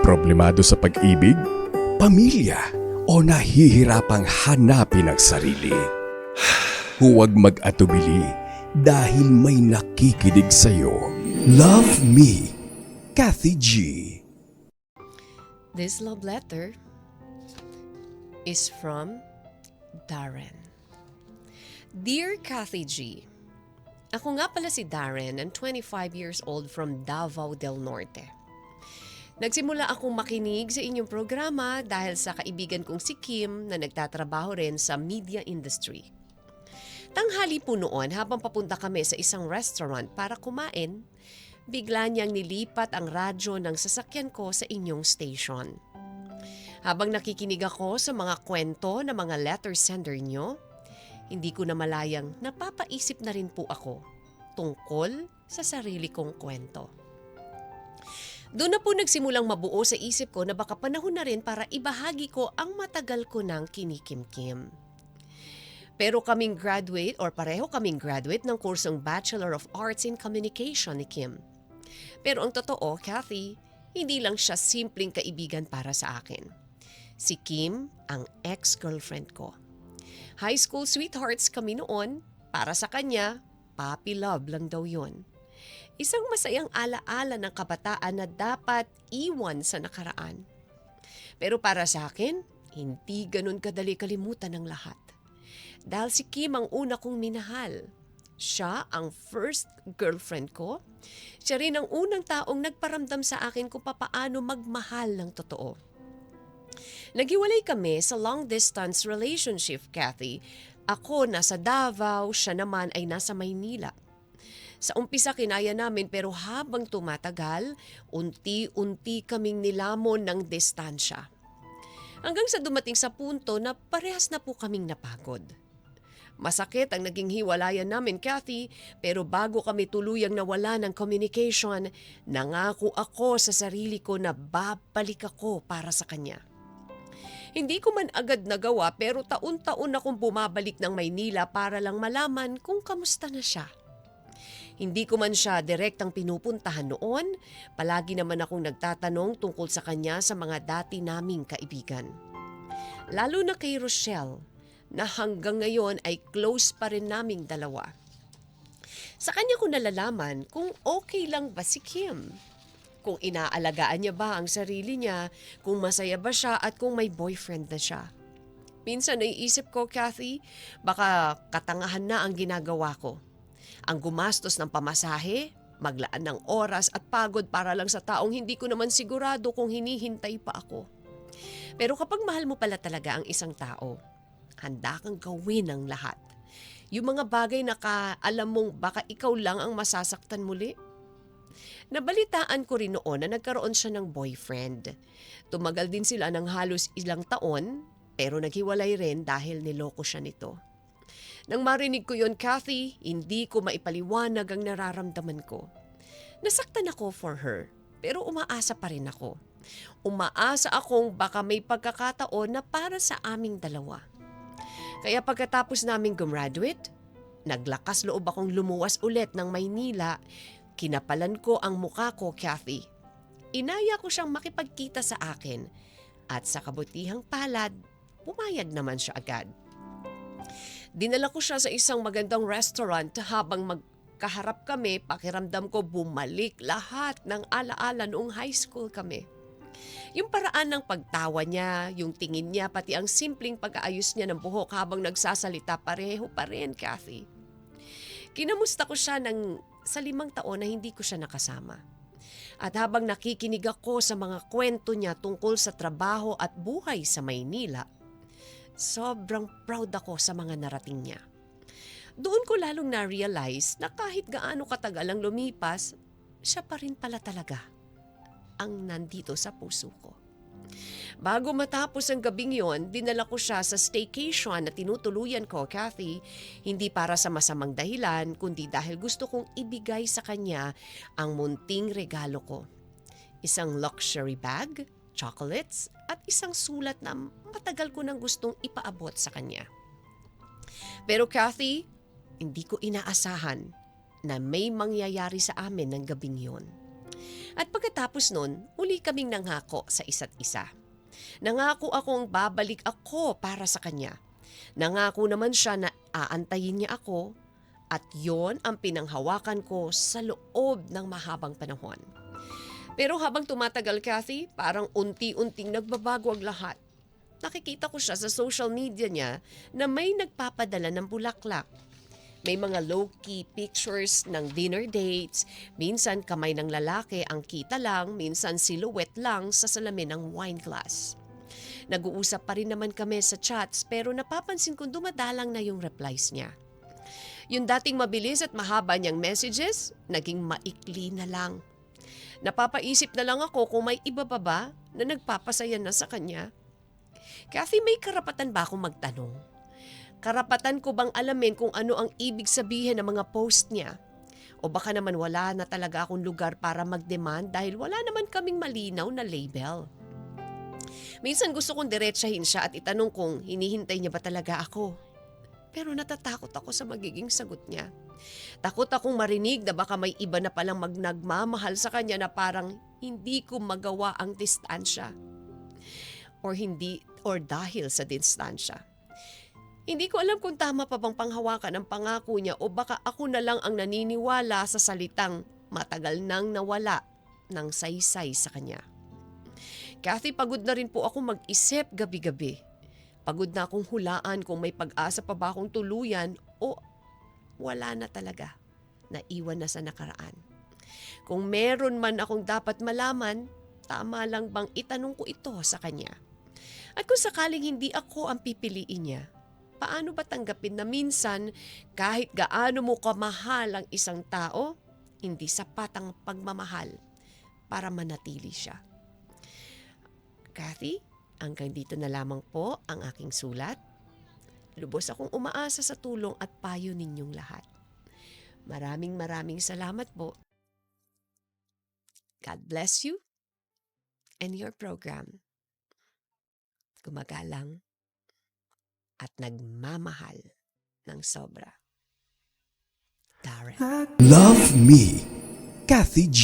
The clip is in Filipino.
Problemado sa pag-ibig, pamilya, o nahihirapang hanapin ang sarili? Huwag mag-atubili dahil may nakikinig sa'yo. Love Me, Kathy G. This love letter is from Darren. Dear Kathy G, ako nga pala si Darren and 25 years old from Davao del Norte. Nagsimula akong makinig sa inyong programa dahil sa kaibigan kong si Kim na nagtatrabaho rin sa media industry. Tanghali po noon habang papunta kami sa isang restaurant para kumain, bigla niyang nilipat ang radyo ng sasakyan ko sa inyong station. Habang nakikinig ako sa mga kwento ng mga letter sender niyo, hindi ko na malayang napapaisip na rin po ako tungkol sa sarili kong kwento. Doon na po nagsimulang mabuo sa isip ko na baka panahon na rin para ibahagi ko ang matagal ko nang kinikimkim. Pero pareho kaming graduate ng kursong Bachelor of Arts in Communication ni Kim. Pero ang totoo, Kathy, hindi lang siya simpleng kaibigan para sa akin. Si Kim ang ex-girlfriend ko. High school sweethearts kami noon, para sa kanya, puppy love lang daw yun. Isang masayang alaala ng kabataan na dapat iwan sa nakaraan. Pero para sa akin, hindi ganun kadali kalimutan ng lahat. Dahil si Kim ang una kong minahal. Siya ang first girlfriend ko. Siya rin ang unang taong nagparamdam sa akin kung papaano magmahal ng totoo. Naghiwalay kami sa long-distance relationship, Kathy. Ako nasa Davao, siya naman ay nasa Maynila. Sa umpisa kinaya namin pero habang tumatagal, unti-unti kaming nilamon ng distansya. Hanggang sa dumating sa punto na parehas na po kaming napagod. Masakit ang naging hiwalayan namin, Kathy, pero bago kami tuluyang nawala ng communication, nangako ako sa sarili ko na babalik ako para sa kanya. Hindi ko man agad nagawa pero taon-taon akong bumabalik ng Maynila para lang malaman kung kamusta na siya. Hindi ko man siya direktang pinupuntahan noon, palagi naman akong nagtatanong tungkol sa kanya sa mga dati naming kaibigan. Lalo na kay Rochelle, na hanggang ngayon ay close pa rin naming dalawa. Sa kanya ko nalalaman kung okay lang ba si Kim, kung inaalagaan niya ba ang sarili niya, kung masaya ba siya at kung may boyfriend na siya. Minsan naiisip ko, Kathy, baka katangahan na ang ginagawa ko. Ang gumastos ng pamasahe, maglaan ng oras at pagod para lang sa taong hindi ko naman sigurado kung hinihintay pa ako. Pero kapag mahal mo pala talaga ang isang tao, handa kang gawin ang lahat. Yung mga bagay na alam mong baka ikaw lang ang masasaktan muli. Nabalitaan ko rin noon na nagkaroon siya ng boyfriend. Tumagal din sila ng halos ilang taon, pero naghiwalay rin dahil niloko siya nito. Nang marinig ko yon, Kathy, hindi ko maipaliwanag ang nararamdaman ko. Nasaktan ako for her, pero umaasa pa rin ako. Umaasa akong baka may pagkakataon na para sa aming dalawa. Kaya pagkatapos naming gumraduate, naglakas loob akong lumuwas ulit ng Maynila. Kinapalan ko ang muka ko, Kathy. Inaya ko siyang makipagkita sa akin at sa kabutihang palad, pumayag naman siya agad. Dinala ko siya sa isang magandang restaurant habang magkaharap kami, pakiramdam ko bumalik lahat ng alaala noong high school kami. Yung paraan ng pagtawa niya, yung tingin niya, pati ang simpleng pag-aayos niya ng buhok habang nagsasalita, pareho pa rin, Kathy. Kinamusta ko siya sa 5 taon na hindi ko siya nakasama. At habang nakikinig ako sa mga kwento niya tungkol sa trabaho at buhay sa Maynila, sobrang proud ako sa mga narating niya. Doon ko lalong na-realize na kahit gaano katagal ang lumipas, siya pa rin pala talaga ang nandito sa puso ko. Bago matapos ang gabing yon, dinala ko siya sa staycation na tinutuluyan ko, Kathy, hindi para sa masamang dahilan, kundi dahil gusto kong ibigay sa kanya ang munting regalo ko. Isang luxury bag, chocolates, at isang sulat na matagal ko nang gustong ipaabot sa kanya. Pero Kathy, hindi ko inaasahan na may mangyayari sa amin ng gabing yon. At pagkatapos nun, uli kaming nanghako sa isa't isa. Nangako akong babalik ako para sa kanya. Nangako naman siya na aantayin niya ako at yon ang pinanghawakan ko sa loob ng mahabang panahon. Pero habang tumatagal, Kathy, parang unti-unting nagbabago ang lahat. Nakikita ko siya sa social media niya na may nagpapadala ng bulaklak. May mga low-key pictures ng dinner dates, minsan kamay ng lalaki ang kita lang, minsan silhouette lang sa salamin ng wine glass. Nag-uusap pa rin naman kami sa chats pero napapansin kong dumadalang na yung replies niya. Yung dating mabilis at mahaba niyang messages, naging maikli na lang. Napapaisip na lang ako kung may iba pa ba na nagpapasaya na sa kanya. Kathy, may karapatan ba akong magtanong? Karapatan ko bang alamin kung ano ang ibig sabihin ng mga post niya? O baka naman wala na talaga akong lugar para mag-demand dahil wala naman kaming malinaw na label. Minsan gusto kong diretsahin siya at itanong kung hinihintay niya ba talaga ako. Pero natatakot ako sa magiging sagot niya. Takot akong marinig na baka may iba na palang nagmamahal sa kanya na parang hindi ko magawa ang distansya. Or dahil sa distansya. Hindi ko alam kung tama pa bang panghawakan ang pangako niya o baka ako na lang ang naniniwala sa salitang matagal nang nawala ng saysay sa kanya. Kathy, pagod na rin po ako mag-isip gabi-gabi. Pagod na akong hulaan kung may pag-asa pa ba akong tuluyan o wala na talaga. Naiwan na sa nakaraan. Kung meron man akong dapat malaman, tama lang bang itanong ko ito sa kanya? At kung sakaling hindi ako ang pipiliin niya, paano ba tanggapin na minsan kahit gaano mo kamahal ang isang tao, hindi sapat ang pagmamahal para manatili siya? Kathy, hanggang dito na lamang po ang aking sulat. Lubos akong umaasa sa tulong at payo ninyong lahat. Maraming salamat po. God bless you and your program. Gumagalang at nagmamahal ng sobra. Darren. Love Me, Kathy G.